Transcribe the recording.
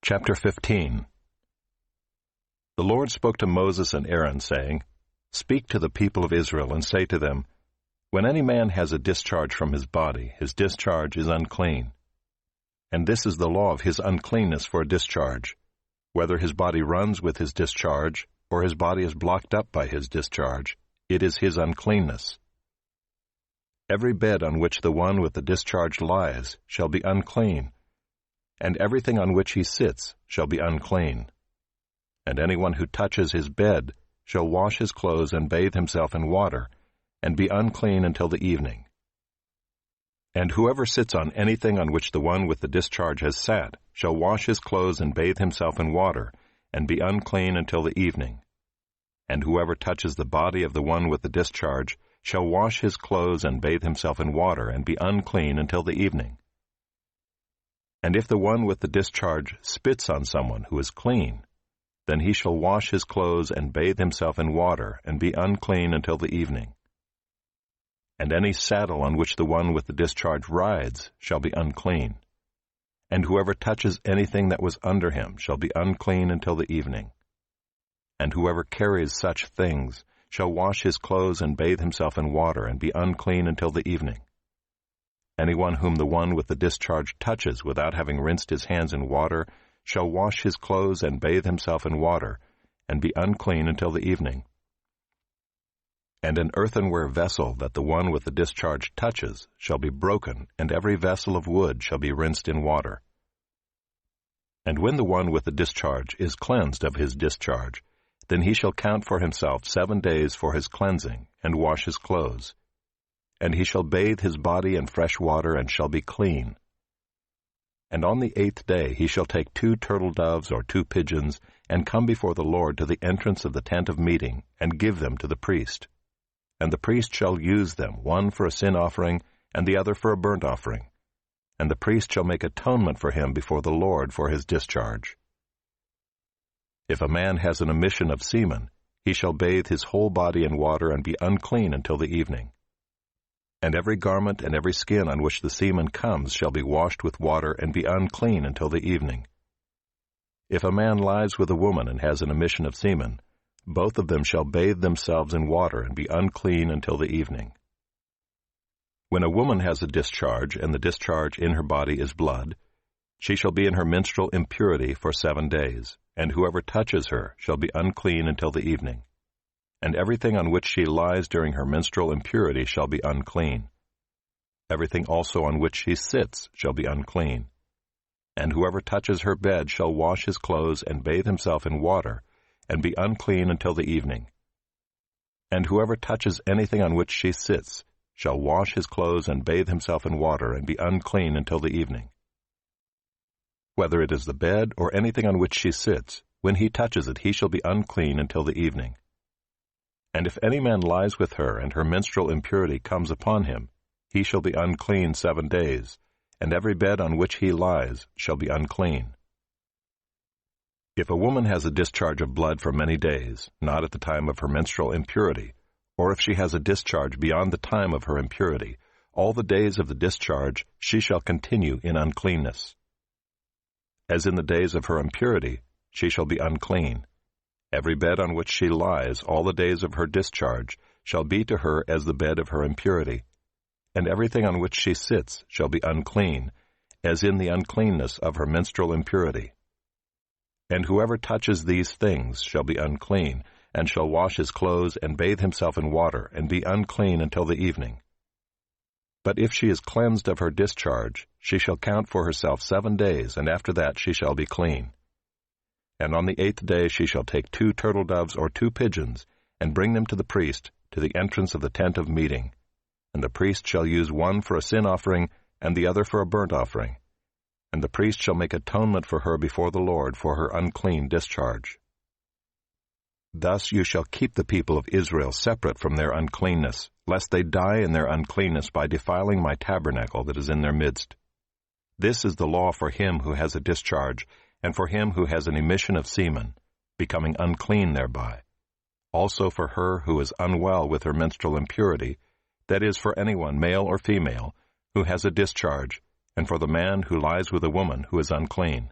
Chapter 15. The Lord spoke to Moses and Aaron, saying, Speak to the people of Israel, and say to them, When any man has a discharge from his body, his discharge is unclean. And this is the law of his uncleanness for a discharge, whether his body runs with his discharge, or his body is blocked up by his discharge, it is his uncleanness. Every bed on which the one with the discharge lies shall be unclean, and everything on which he sits shall be unclean. And anyone who touches his bed shall wash his clothes and bathe himself in water, and be unclean until the evening. And whoever sits on anything on which the one with the discharge has sat shall wash his clothes and bathe himself in water, and be unclean until the evening. And whoever touches the body of the one with the discharge shall wash his clothes and bathe himself in water, and be unclean until the evening. And if the one with the discharge spits on someone who is clean, then he shall wash his clothes and bathe himself in water, and be unclean until the evening. And any saddle on which the one with the discharge rides shall be unclean. And whoever touches anything that was under him shall be unclean until the evening. And whoever carries such things shall wash his clothes and bathe himself in water, and be unclean until the evening. Anyone whom the one with the discharge touches without having rinsed his hands in water shall wash his clothes and bathe himself in water, and be unclean until the evening. And an earthenware vessel that the one with the discharge touches shall be broken, and every vessel of wood shall be rinsed in water. And when the one with the discharge is cleansed of his discharge, then he shall count for himself 7 days for his cleansing, and wash his clothes. And he shall bathe his body in fresh water, and shall be clean. And on the 8th day he shall take 2 turtle doves or 2 pigeons, and come before the Lord to the entrance of the tent of meeting, and give them to the priest. And the priest shall use them, one for a sin offering, and the other for a burnt offering. And the priest shall make atonement for him before the Lord for his discharge. If a man has an emission of semen, he shall bathe his whole body in water, and be unclean until the evening. And every garment and every skin on which the semen comes shall be washed with water, and be unclean until the evening. If a man lies with a woman and has an emission of semen, both of them shall bathe themselves in water, and be unclean until the evening. When a woman has a discharge, and the discharge in her body is blood, she shall be in her menstrual impurity for 7 days, and whoever touches her shall be unclean until the evening. And everything on which she lies during her menstrual impurity shall be unclean. Everything also on which she sits shall be unclean. And whoever touches her bed shall wash his clothes and bathe himself in water, and be unclean until the evening. And whoever touches anything on which she sits shall wash his clothes and bathe himself in water, and be unclean until the evening. Whether it is the bed or anything on which she sits, when he touches it he shall be unclean until the evening. And if any man lies with her, and her menstrual impurity comes upon him, he shall be unclean 7 days, and every bed on which he lies shall be unclean. If a woman has a discharge of blood for many days, not at the time of her menstrual impurity, or if she has a discharge beyond the time of her impurity, all the days of the discharge she shall continue in uncleanness. As in the days of her impurity, she shall be unclean. Every bed on which she lies all the days of her discharge shall be to her as the bed of her impurity, and everything on which she sits shall be unclean, as in the uncleanness of her menstrual impurity. And whoever touches these things shall be unclean, and shall wash his clothes and bathe himself in water, and be unclean until the evening. But if she is cleansed of her discharge, she shall count for herself 7 days, and after that she shall be clean. And on the 8th day she shall take 2 turtle doves or 2 pigeons, and bring them to the priest, to the entrance of the tent of meeting. And the priest shall use one for a sin offering, and the other for a burnt offering. And the priest shall make atonement for her before the Lord for her unclean discharge. Thus you shall keep the people of Israel separate from their uncleanness, lest they die in their uncleanness by defiling my tabernacle that is in their midst. This is the law for him who has a discharge, and for him who has an emission of semen, becoming unclean thereby. Also for her who is unwell with her menstrual impurity, that is, for anyone, male or female, who has a discharge, and for the man who lies with a woman who is unclean.